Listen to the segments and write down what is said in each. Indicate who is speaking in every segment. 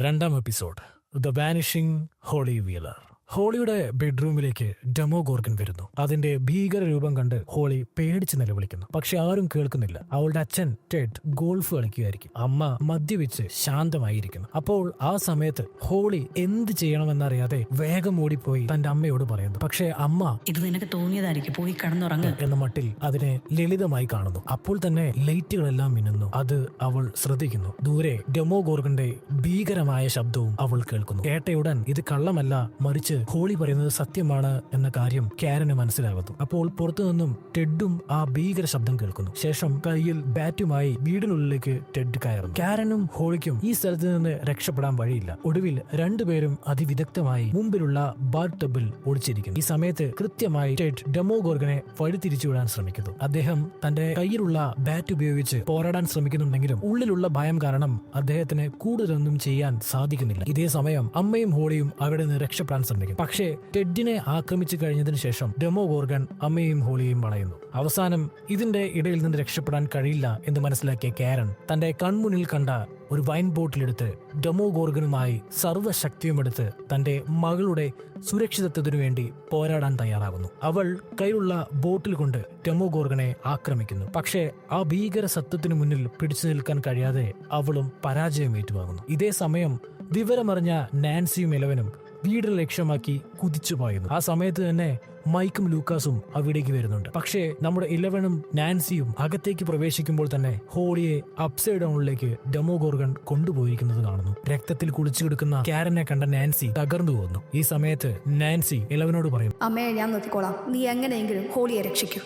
Speaker 1: രണ്ടാം episode the vanishing Holly Wheeler. ഹോളിയുടെ ബെഡ്റൂമിലേക്ക് ഡെമോഗോർഗൻ വരുന്നു. അതിന്റെ ഭീകര രൂപം കണ്ട് ഹോളി പേടിച്ച് നിലവിളിക്കുന്നു. പക്ഷെ ആരും കേൾക്കുന്നില്ല. അവളുടെ അച്ഛൻ ടെഡ് ഗോൾഫ് കളിക്കുകയായിരിക്കും. അമ്മ മദ്യപിച്ച് ശാന്തമായിരിക്കുന്നു. അപ്പോൾ ആ സമയത്ത് ഹോളി എന്ത് ചെയ്യണമെന്നറിയാതെ വേഗം ഓടിപ്പോയി തന്റെ അമ്മയോട് പറയുന്നു. പക്ഷെ അമ്മ
Speaker 2: ഇത് നിനക്ക് തോന്നിയതായിരിക്കും, പോയി കിടന്നുറങ്ങ്
Speaker 1: എന്ന മട്ടിൽ അതിനെ ലളിതമായി കാണുന്നു. അപ്പോൾ തന്നെ ലൈറ്റുകളെല്ലാം മിന്നുന്നു. അത് അവൾ ശ്രദ്ധിക്കുന്നു. ദൂരെ ഡെമോഗോർഗന്റെ ഭീകരമായ ശബ്ദവും അവൾ കേൾക്കുന്നു. കേട്ടയുടൻ ഇത് കള്ളമല്ല, മറിച്ച് ഹോളി പറയുന്നത് സത്യമാണ് എന്ന കാര്യം കാരന് മനസ്സിലാകുന്നു. അപ്പോൾ പുറത്തുനിന്നും ടെഡും ആ ഭീകര ശബ്ദം കേൾക്കുന്നു. ശേഷം കയ്യിൽ ബാറ്റുമായി വീടിനുള്ളിലേക്ക് ടെഡ് കയറുന്നു. കാരനും ഹോളിക്കും ഈ സ്ഥലത്ത് നിന്ന് രക്ഷപ്പെടാൻ വഴിയില്ല. ഒടുവിൽ രണ്ടുപേരും അതിവിദഗ്ധമായി മുമ്പിലുള്ള ബാത്ത് ടബിൽ ഒളിച്ചിരിക്കുന്നു. ഈ സമയത്ത് കൃത്യമായി ടെഡ് ഡെമോഗോർഗനെ വഴിതിരിച്ചുവിടാൻ ശ്രമിക്കുന്നു. അദ്ദേഹം തന്റെ കയ്യിലുള്ള ബാറ്റ് ഉപയോഗിച്ച് പോരാടാൻ ശ്രമിക്കുന്നുണ്ടെങ്കിലും ഉള്ളിലുള്ള ഭയം കാരണം അദ്ദേഹത്തിന് കൂടുതലൊന്നും ചെയ്യാൻ സാധിക്കുന്നില്ല. ഇതേ സമയം അമ്മയും ഹോളിയും അവിടെ നിന്ന് രക്ഷപ്പെടാൻ ശ്രമിക്കുന്നു. പക്ഷേ ടെഡിനെ ആക്രമിച്ചു കഴിഞ്ഞതിന് ശേഷം ഡെമോഗോർഗൻ അമ്മയും ഹോളിയെയും വളയുന്നു. അവസാനം ഇതിന്റെ ഇടയിൽ നിന്ന് രക്ഷപ്പെടാൻ കഴിയില്ല എന്ന് മനസ്സിലാക്കിയ കാരൻ തന്റെ കൺമുന്നിൽ കണ്ട ഒരു വൈൻ ബോട്ടിലെടുത്ത് ഡെമോഗോർഗനുമായി സർവ്വശക്തിയുമെടുത്ത് തന്റെ മകളുടെ സുരക്ഷിതത്വത്തിനു വേണ്ടി പോരാടാൻ തയ്യാറാകുന്നു. അവൾ കയ്യിലുള്ള ബോട്ടിൽ കൊണ്ട് ഡെമോഗോർഗനെ ആക്രമിക്കുന്നു. പക്ഷേ ആ ഭീകര സത്വത്തിനു മുന്നിൽ പിടിച്ചു നിൽക്കാൻ കഴിയാതെ അവളും പരാജയം ഏറ്റുവാങ്ങുന്നു. ഇതേ സമയം വിവരമറിഞ്ഞ നാൻസിയും ഇലവനും വീടിനെ ലക്ഷ്യമാക്കി കുതിച്ചു പായുന്നു. ആ സമയത്ത് തന്നെ മൈക്കും ലൂക്കാസും അവിടേക്ക് വരുന്നുണ്ട്. പക്ഷേ നമ്മുടെ ഇലവനും നാൻസിയും അകത്തേക്ക് പ്രവേശിക്കുമ്പോൾ തന്നെ ഹോളിയെ അപ്സൈഡ് ഡൗണിലേക്ക് ഡെമോഗോർഗൻ കൊണ്ടുപോയിരിക്കുന്നത് കാണുന്നു. രക്തത്തിൽ കുളിച്ചു കിടക്കുന്ന കാരനെ കണ്ട നാൻസി തകർന്നു പോകുന്നു. ഈ സമയത്ത് നാൻസി ഇലവനോട് പറയും,
Speaker 3: അമ്മയെ ഞാൻ നോക്കിക്കോളാം, നീ എങ്ങനെയെങ്കിലും ഹോളിയെ രക്ഷിക്കൂ.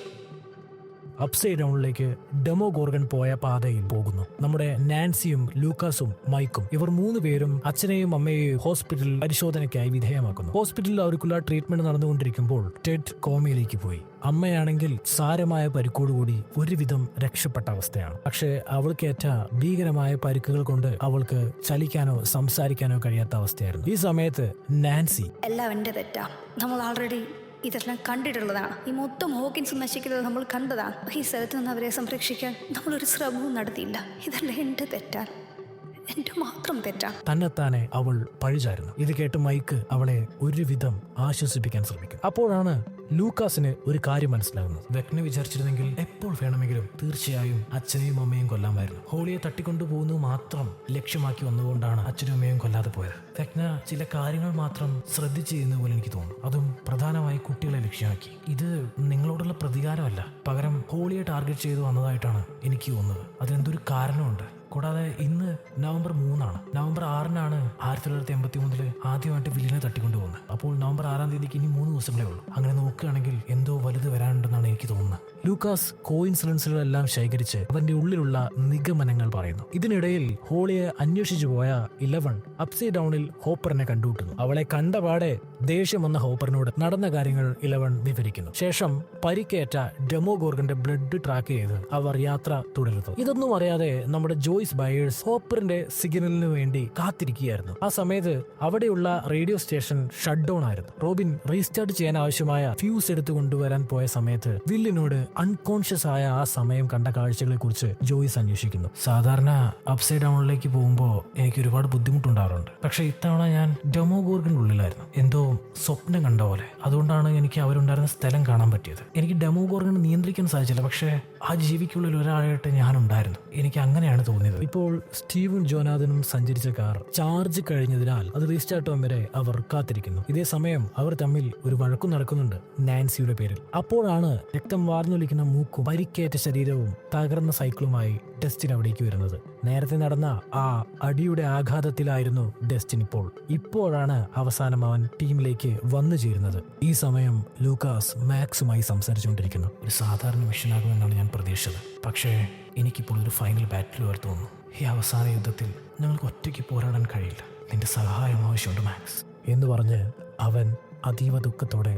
Speaker 1: അപ്സൈഡ് ഡൗണിലേക്ക് ഡെമോഗോർഗൻ പോയ പാതയിൽ പോകുന്നു. നമ്മുടെ നാൻസിയും ലൂക്കാസും മൈക്കും ഇവർ മൂന്നുപേരും അച്ഛനെയും അമ്മയെയും ഹോസ്പിറ്റലിൽ പരിശോധനയ്ക്കായി വിധേയമാക്കുന്നു. ഹോസ്പിറ്റലിൽ അവർക്കുള്ള ട്രീറ്റ്മെന്റ് നടന്നുകൊണ്ടിരിക്കുമ്പോൾ ടെഡ് കോമയിലേക്ക് പോയി. അമ്മയാണെങ്കിൽ സാരമായ പരിക്കോടുകൂടി ഒരുവിധം രക്ഷപ്പെട്ട അവസ്ഥയാണ്. പക്ഷേ അവൾക്കേറ്റ ഭീകരമായ പരിക്കുകൾ കൊണ്ട് അവൾക്ക് ചലിക്കാനോ സംസാരിക്കാനോ കഴിയാത്ത അവസ്ഥയായിരുന്നു. ഈ സമയത്ത് നാൻസി,
Speaker 3: എല്ലാം എൻ്റെ തെറ്റാ, നമ്മൾ ആൾറെഡി ഇതെല്ലാം കണ്ടിട്ടുള്ളതാണ്. ഈ മൊത്തം ഹോക്കിൻസ് നശിക്കുന്നത് നമ്മൾ കണ്ടതാണ്. ഈ സ്ഥലത്ത് നിന്ന് അവരെ സംരക്ഷിക്കാൻ നമ്മളൊരു ശ്രമവും നടത്തിയില്ല. ഇതെല്ലാം എൻ്റെ തെറ്റാണ്, എൻ്റെ മാത്രം തെറ്റാണ്.
Speaker 1: തന്നെത്താനെ അവൾ പഴിചാരുന്നു. ഇത് കേട്ട് മൈക്ക് അവളെ ഒരുവിധം ആശ്വസിപ്പിക്കാൻ ശ്രമിക്കും. അപ്പോഴാണ് ലൂക്കാസിന് ഒരു കാര്യം മനസ്സിലാകുന്നത്. വെക്നെ വിചാരിച്ചിരുന്നെങ്കിൽ എപ്പോൾ വേണമെങ്കിലും തീർച്ചയായും അച്ഛനെയും അമ്മയും കൊല്ലാമായിരുന്നു. ഹോളിയെ തട്ടിക്കൊണ്ടുപോകുന്നത് മാത്രം ലക്ഷ്യമാക്കി വന്നുകൊണ്ടാണ് അച്ഛനും അമ്മയും കൊല്ലാതെ പോയത്. വെക്ന ചില കാര്യങ്ങൾ മാത്രം ശ്രദ്ധിച്ചു ചെയ്യുന്ന പോലെ എനിക്ക് തോന്നുന്നു. അതും പ്രധാനമായി കുട്ടികളെ ലക്ഷ്യമാക്കി. ഇത് നിങ്ങളോടുള്ള പ്രതികാരമല്ല, പകരം ഹോളിയെ ടാർഗറ്റ് ചെയ്തു വന്നതായിട്ടാണ് എനിക്ക് തോന്നുന്നത്. അതിനെന്തൊരു കാരണമുണ്ട്. കൂടാതെ ഇന്ന് നവംബർ 3 നവംബർ 6 1983 ആദ്യമായിട്ട് വില്ലിനെ തട്ടിക്കൊണ്ടുപോകുന്നത്. അപ്പോൾ നവംബർ 6 ഇനി 3 ദിവസങ്ങളേ ഉള്ളൂ. അങ്ങനെ നോക്കുകയാണെങ്കിൽ എന്തോ വലുത് വരാനുണ്ടെന്നാണ് എനിക്ക് തോന്നുന്നത്. ലൂക്കാസ് കോയിൻസിഡൻസുകളെല്ലാം ശേഖരിച്ച് അവന്റെ ഉള്ളിലുള്ള നിഗമനങ്ങൾ പറയുന്നു. ഇതിനിടയിൽ ഹോളിയെ അന്വേഷിച്ചു പോയ ഇലവൻ അപ്സൈഡ് ഡൗണിൽ ഹോപ്പറിനെ കണ്ടുമുട്ടുന്നു. അവളെ കണ്ടപാടെ ദേഷ്യം വന്ന ഹോപ്പറിനോട് നടന്ന കാര്യങ്ങൾ ഇലവൻ വിവരിക്കുന്നു. ശേഷം പരിക്കേറ്റ ഡെമോഗോർഗന്റെ ബ്ലഡ് ട്രാക്ക് ചെയ്ത് അവർ യാത്ര തുടരുന്നു. ഇതൊന്നും അറിയാതെ നമ്മുടെ ജോയ്സ് ബയേഴ്സ് ഹോപ്പറിന്റെ സിഗ്നലിന് വേണ്ടി കാത്തിരിക്കുകയായിരുന്നു. ആ സമയത്ത് അവിടെയുള്ള റേഡിയോ സ്റ്റേഷൻ ഷട്ട് ഡൗൺ ആയിരുന്നു. റോബിൻ റീസ്റ്റാർട്ട് ചെയ്യാൻ ആവശ്യമായ ഫ്യൂസ് എടുത്തു കൊണ്ടുവരാൻ പോയ സമയത്ത് വില്ലിനോട് അൺകോൺഷ്യസ് ആയ ആ സമയം കണ്ട കാഴ്ചകളെ കുറിച്ച് ജോയ്സ് അന്വേഷിക്കുന്നു. സാധാരണ അപ്സൈഡ് ഡൗണിലേക്ക് പോകുമ്പോൾ എനിക്ക് ഒരുപാട് ബുദ്ധിമുട്ടുണ്ടാവാറുണ്ട്. പക്ഷെ ഇത്തവണ ഞാൻ ഡെമോഗോർഗന്റെ ഉള്ളിലായിരുന്നു. എന്തോ സ്വപ്നം കണ്ട പോലെ. അതുകൊണ്ടാണ് എനിക്ക് അവരുണ്ടായിരുന്ന സ്ഥലം കാണാൻ പറ്റിയത്. എനിക്ക് ഡെമോഗോർഗനെ നിയന്ത്രിക്കാൻ സാധിച്ചില്ല, പക്ഷെ ആ ജീവിക്കുള്ളിൽ ഒരാളായിട്ട് ഞാനുണ്ടായിരുന്നു. എനിക്ക് അങ്ങനെയാണ് തോന്നിയത്. ഇപ്പോൾ സ്റ്റീവും ജോനാഥനും സഞ്ചരിച്ച കാർ ചാർജ് കഴിഞ്ഞതിനാൽ അത് റീസ്റ്റാർട്ട് ആവാൻ വരെ അവർ കാത്തിരിക്കുന്നു. ഇതേ സമയം അവർ തമ്മിൽ ഒരു വഴക്കും നടക്കുന്നുണ്ട് നാൻസിയുടെ പേരിൽ. അപ്പോഴാണ് രക്തം വാർന്നൊലിക്കുന്ന മൂക്കും പരിക്കേറ്റ ശരീരവും തകർന്ന സൈക്കിളുമായി ഡസ്റ്റിൻ അവിടേക്ക് വരുന്നത്. നേരത്തെ നടന്ന ആ അടിയുടെ ആഘാതത്തിലായിരുന്നു ഡസ്റ്റിൻ. ഇപ്പോഴാണ് അവസാനം അവൻ ടീമിലേക്ക് വന്നു ചേരുന്നത്. ഈ സമയം ലൂക്കാസ് മാക്സുമായി സംസാരിച്ചുകൊണ്ടിരിക്കുന്നു. ഒരു സാധാരണ മിഷനാകുമെന്നാണ് ഞാൻ പ്രതീക്ഷിച്ചത്, പക്ഷേ എനിക്കിപ്പോൾ ഒരു ഫൈനൽ ബാറ്റിൽ തോന്നുന്നു. ഈ അവസാന യുദ്ധത്തിൽ ഞങ്ങൾക്ക് ഒറ്റയ്ക്ക് പോരാടാൻ കഴിയില്ല, നിന്റെ സഹായം ആവശ്യമുണ്ട് മാക്സ് എന്ന് പറഞ്ഞ് അവൻ അതീവ ദുഃഖത്തോടെ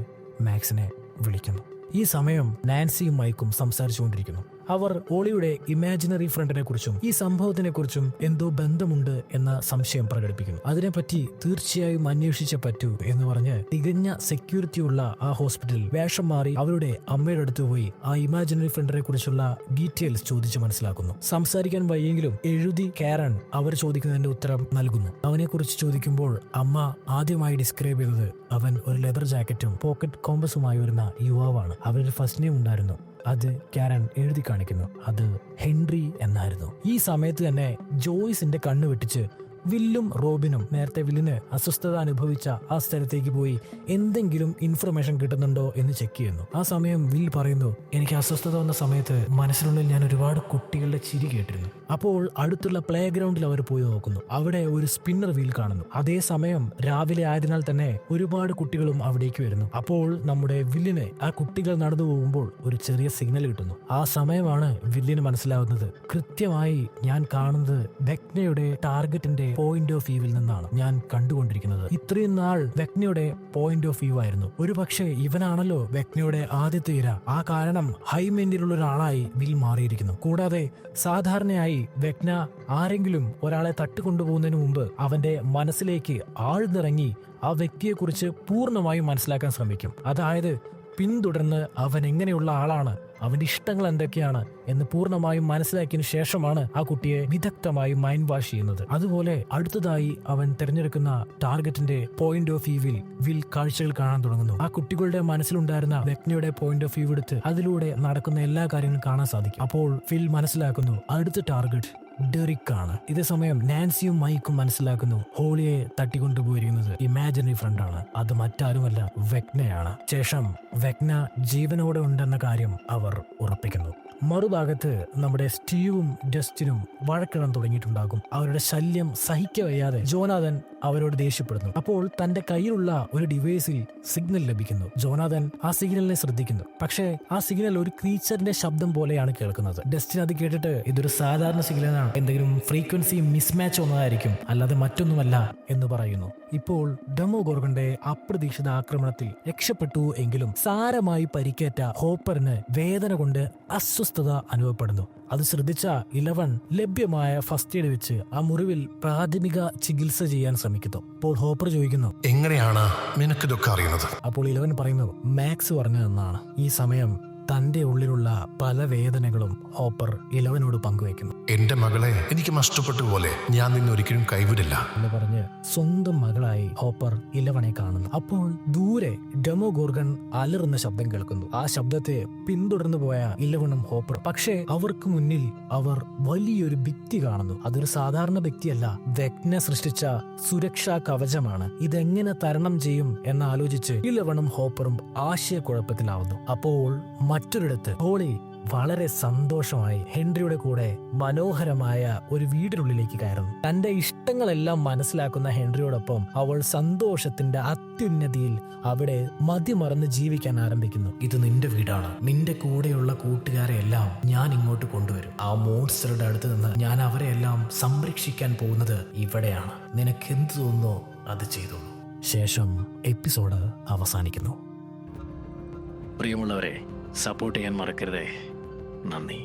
Speaker 1: മാക്സിനെ വിളിക്കുന്നു. ഈ സമയം നാൻസിയും മൈക്കും സംസാരിച്ചുകൊണ്ടിരിക്കുന്നു. അവർ ഓളിയുടെ ഇമാജിനറി ഫ്രണ്ടിനെ കുറിച്ചും ഈ സംഭവത്തിനെ കുറിച്ചും എന്തോ ബന്ധമുണ്ട് എന്ന സംശയം പ്രകടിപ്പിക്കുന്നു. അതിനെപ്പറ്റി തീർച്ചയായും അന്വേഷിച്ചേ പറ്റൂ എന്ന് പറഞ്ഞ് തികഞ്ഞ സെക്യൂരിറ്റി ഉള്ള ആ ഹോസ്പിറ്റലിൽ വേഷം മാറി അവരുടെ അമ്മയുടെ അടുത്ത് പോയി ആ ഇമാജിനറി ഫ്രണ്ടിനെ കുറിച്ചുള്ള ഡീറ്റെയിൽസ് ചോദിച്ച് മനസ്സിലാക്കുന്നു. സംസാരിക്കാൻ വയ്യെങ്കിലും എഴുതി കാരൻ അവർ ചോദിക്കുന്നതിന്റെ ഉത്തരം നൽകുന്നു. അവനെ കുറിച്ച് ചോദിക്കുമ്പോൾ അമ്മ ആദ്യമായി ഡിസ്ക്രൈബ് ചെയ്തത് അവൻ ഒരു ലെതർ ജാക്കറ്റും പോക്കറ്റ് കോമ്പസുമായി വരുന്ന യുവാവാണ്. അവനൊരു ഫസ്റ്റ് നെയിം ഉണ്ടായിരുന്നു. അത് കാരൻ എഴുതി കാണിക്കുന്നു. അത് ഹെൻറി എന്നായിരുന്നു. ഈ സമയത്ത് തന്നെ ജോയ്സിന്റെ കണ്ണ് വെട്ടിച്ച് വില്ലും റോബിനും നേരത്തെ വില്ലിന് അസ്വസ്ഥത അനുഭവിച്ച ആ സ്ഥലത്തേക്ക് പോയി എന്തെങ്കിലും ഇൻഫർമേഷൻ കിട്ടുന്നുണ്ടോ എന്ന് ചെക്ക് ചെയ്യുന്നു. ആ സമയം വിൽ പറയുന്നു, എനിക്ക് അസ്വസ്ഥത വന്ന സമയത്ത് മനസ്സിനുള്ളിൽ ഞാൻ ഒരുപാട് കുട്ടികളുടെ ചിരി കേട്ടിരുന്നു. അപ്പോൾ അടുത്തുള്ള പ്ലേ ഗ്രൗണ്ടിൽ അവർ പോയി നോക്കുന്നു. അവിടെ ഒരു സ്പിന്നർ വീൽ കാണുന്നു. അതേസമയം രാവിലെ ആയതിനാൽ തന്നെ ഒരുപാട് കുട്ടികളും അവിടേക്ക് വരുന്നു. അപ്പോൾ നമ്മുടെ വില്ലിന് ആ കുട്ടികൾ നടന്നു പോകുമ്പോൾ ഒരു ചെറിയ സിഗ്നൽ കിട്ടുന്നു. ആ സമയമാണ് വില്ലിന് മനസ്സിലാവുന്നത്, കൃത്യമായി ഞാൻ കാണുന്നത് വെക്നയുടെ ടാർഗറ്റിന്റെ പോയിന്റ് ഓഫ് വ്യൂവിൽ നിന്നാണ് ഞാൻ കണ്ടുകൊണ്ടിരിക്കുന്നത്. ഇത്രയും നാൾ വെക്നയുടെ പോയിന്റ് ഓഫ് വ്യൂ ആയിരുന്നു. ഒരു പക്ഷേ ഇവനാണല്ലോ വെക്നയുടെ ആദ്യത്തെ ഇര. ആ കാരണം ഹൈമെന്റിലുള്ള ഒരാളായി വിൽ മാറിയിരിക്കുന്നു. കൂടാതെ സാധാരണയായി വെക്ന ആരെങ്കിലും ഒരാളെ തട്ടിക്കൊണ്ടുപോകുന്നതിന് മുമ്പ് അവന്റെ മനസ്സിലേക്ക് ആഴ്ന്നിറങ്ങി ആ വ്യക്തിയെക്കുറിച്ച് പൂർണ്ണമായും മനസ്സിലാക്കാൻ ശ്രമിക്കും. അതായത് പിന്തുടർന്ന് അവൻ എങ്ങനെയുള്ള ആളാണ്, അവന്റെ ഇഷ്ടങ്ങൾ എന്തൊക്കെയാണ് എന്ന് പൂർണ്ണമായും മനസ്സിലാക്കിയതിനു ശേഷമാണ് ആ കുട്ടിയെ വിദഗ്ധമായി മൈൻഡ് വാഷ് ചെയ്യുന്നത്. അതുപോലെ അടുത്തതായി അവൻ തിരഞ്ഞെടുക്കുന്ന ടാർഗറ്റിന്റെ പോയിന്റ് ഓഫ് വ്യൂവിൽ വിൽ കാഴ്ചകൾ കാണാൻ തുടങ്ങുന്നു. ആ കുട്ടികളുടെ മനസ്സിലുണ്ടായിരുന്ന വെക്നയുടെ പോയിന്റ് ഓഫ് വ്യൂ എടുത്ത് അതിലൂടെ നടക്കുന്ന എല്ലാ കാര്യങ്ങളും കാണാൻ സാധിക്കും. അപ്പോൾ വിൽ മനസ്സിലാക്കുന്നു അടുത്ത ടാർഗറ്റ് ഡെറിക് ആണ്. ഇതേ സമയം നാൻസിയും മൈക്കും മനസ്സിലാക്കുന്നു ഹോളിയെ തട്ടിക്കൊണ്ടുപോയിരിക്കുന്നത് ഇമാജിനറി ഫ്രണ്ടാണ്. അത് മറ്റാരുമല്ല വെക്നയാണ്. ശേഷം വെക്ന ജീവനോടെ ഉണ്ടെന്ന കാര്യം അവർ ഉറപ്പിക്കുന്നു. മറുഭാഗത്ത് നമ്മുടെ സ്റ്റീവും ഡസ്റ്റിനും വഴക്കിടാൻ തുടങ്ങിയിട്ടുണ്ടാകും. അവരുടെ ശല്യം സഹിക്കവയ്യാതെ ജോനാഥൻ അവരോട് ദേഷ്യപ്പെടുന്നു. അപ്പോൾ തന്റെ കയ്യിലുള്ള ഒരു ഡിവൈസിൽ സിഗ്നൽ ലഭിക്കുന്നു. ജോനാഥൻ ആ സിഗ്നലിനെ ശ്രദ്ധിക്കുന്നു. പക്ഷേ ആ സിഗ്നൽ ഒരു ക്രീച്ചറിന്റെ ശബ്ദം പോലെയാണ് കേൾക്കുന്നത്. ഡസ്റ്റിൻ അത് കേട്ടിട്ട് ഇതൊരു സാധാരണ സിഗ്നലാണ്, എന്തെങ്കിലും ഫ്രീക്വൻസി മിസ്മാച്ച് ഒന്നതായിരിക്കും, അല്ലാതെ മറ്റൊന്നുമല്ല എന്ന് പറയുന്നു. ഇപ്പോൾ ഡെമോഗോർഗന്റെ അപ്രതീക്ഷിത ആക്രമണത്തിൽ രക്ഷപ്പെട്ടു എങ്കിലും സാരമായി പരിക്കേറ്റ ഹോപ്പറിന് വേദന കൊണ്ട് അസ്വസ്ഥത അനുഭവപ്പെടുന്നു. അത് ശ്രദ്ധിച്ച 11 ലഭ്യമായ ഫസ്റ്റ് എയ്ഡ് വെച്ച് ആ മുറിവിൽ പ്രാഥമിക ചികിത്സ ചെയ്യാൻ ശ്രമിക്കുന്നു. അപ്പോൾ ഹോപ്പർ ചോദിക്കുന്നു,
Speaker 4: എങ്ങനെയാണ് നിനക്കിതൊക്കെ അറിയുന്നത്?
Speaker 1: അപ്പോൾ 11 പറയുന്നു, മാക്സ് പറഞ്ഞതെന്നാണ്. ഈ സമയം തന്റെ ഉള്ളിലുള്ള പല വേദനകളും ഹോപ്പർ 11നോട് പങ്കുവയ്ക്കുന്നു.
Speaker 4: എന്റെ മകളെ എനിക്ക് നഷ്ടപ്പെട്ട പോലെ ഞാൻ നിന്നെ ഒരിക്കലും കൈവിടില്ല
Speaker 1: എന്ന് പറഞ്ഞ് സ്വന്തം മകളായി ഹോപ്പർ 11നെ കാണുന്നു. അപ്പോൾ ദൂരെ ഡെമോഗോർഗൻ അലറുന്ന ശബ്ദം കേൾക്കുന്നു. ആ ശബ്ദത്തെ പിന്തുടർന്നു പോയ 11ഉം ഹോപ്പർ. പക്ഷേ അവർക്ക് മുന്നിൽ അവർ വലിയൊരു ഭിത്തി കാണുന്നു. അതൊരു സാധാരണ ഭിത്തിയല്ല, വെക്ന സൃഷ്ടിച്ച സുരക്ഷാ കവചമാണ്. ഇതെങ്ങനെ തരണം ചെയ്യും എന്നാലോചിച്ച് 11ഉം ഹോപ്പറും ആശയക്കുഴപ്പത്തിലാവുന്നു. അപ്പോൾ മറ്റൊരിടത്ത് ഹോളി വളരെ സന്തോഷമായി ഹെൻറിയുടെ കൂടെ മനോഹരമായ ഒരു വീടിനുള്ളിലേക്ക് കയറുന്നു. തന്റെ ഇഷ്ടങ്ങളെല്ലാം മനസ്സിലാക്കുന്ന ഹെൻറിയോടൊപ്പം അവൾ സന്തോഷത്തിന്റെ അത്യുന്നതിയിൽ അവിടെ മതിമറന്ന് ജീവിക്കാൻ ആരംഭിക്കുന്നു. ഇത് നിന്റെ വീടാണ്, നിന്റെ കൂടെയുള്ള കൂട്ടുകാരെ എല്ലാം ഞാൻ ഇങ്ങോട്ട് കൊണ്ടുവരും. ആ മോൺസ്റ്ററുടെ അടുത്ത് നിന്ന് ഞാൻ അവരെ എല്ലാം സംരക്ഷിക്കാൻ പോകുന്നത് ഇവിടെയാണ്. നിനക്ക് എന്ത് തോന്നുന്നോ അത് ചെയ്തോളൂ. ശേഷം എപ്പിസോഡ് അവസാനിക്കുന്നു.
Speaker 5: പ്രിയമുള്ളവരെ, സപ്പോർട്ട് ചെയ്യാൻ മറക്കരുതേ. നന്ദി.